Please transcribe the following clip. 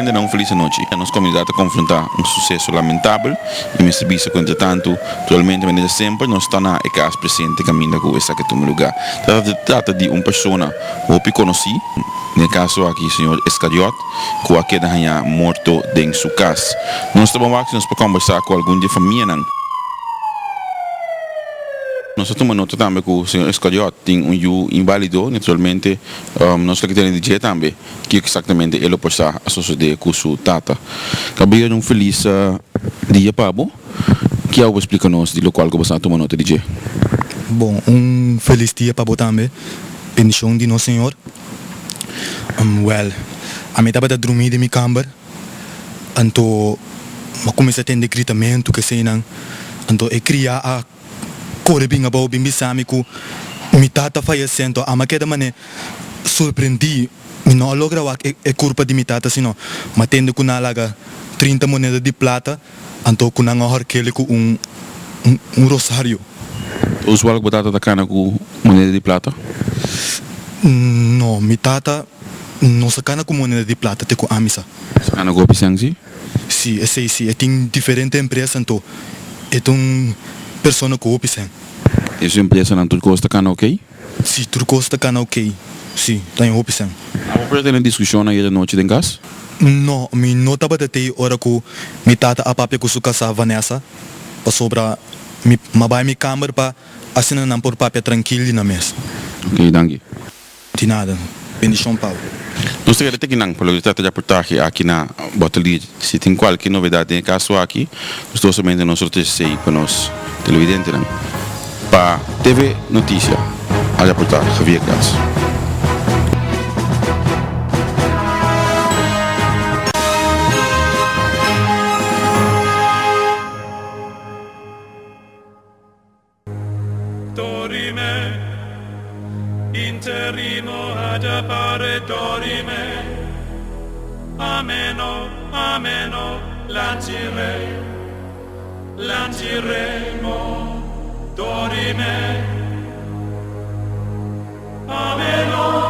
ainda não feliz noite. A nossa comunidade confronta um sucesso lamentável e me serviço contra tanto, atualmente, mas sempre nós está na casa presente caminho com essa que tu me lugar. Trata de uma pessoa que conheci, no caso aqui, senhor Escariote, que aqui da morto em sua casa. Nós estamos aqui para conversar com algum de família. Nós estamos nota também que o senhor Escariote tem inválido, naturalmente, nós temos que dizer também que exatamente ele pode estar associado com sua tata. Cabia feliz dia para você, que algo explica-nos de local que você está tomando nota de dia. Bom, feliz dia para você também, bendição de nosso Senhor. A mim estava a dormir de minha cama, então eu comecei a ter decretamento que sei não, então eu criar a corre bem about bem bisami que minha tata falecendo, a maqueda mané surpreendi, não logra é culpa de minha tata senão, mas tendo que na laga 30 moedas de plata, então que na horquele com rosário. Usual que batata da cana com moneda de plata? Não, minha tata não sacana com moneda de plata, te com amisa. Sacana com pisangzi? Sim, é tem diferentes empresas, então é pessoa que opção. Essa empresa não tudo custa cana ok? Sim, tudo custa cana ok. Sim, tem opção. Você tem discussão aí da noite em casa? Não, me não estava a ter hora que minha tata a papel com sua casa Vanessa, para sobrar, me vai minha câmera para assinar não por papel tranquilo na mesa. Ok, danke. De nada. Bendição, Paulo. Nós temos que ir para o estado de reportagem aqui na Botelid. Se tem qualquer novidade em caso aqui, nós estamos somente nós sei para nós televidentes. Para TV Notícia, a reportagem Javier Gats. Dorime, interrimo ad appare dorime, ameno, ameno, lanciremo, dorime, ameno.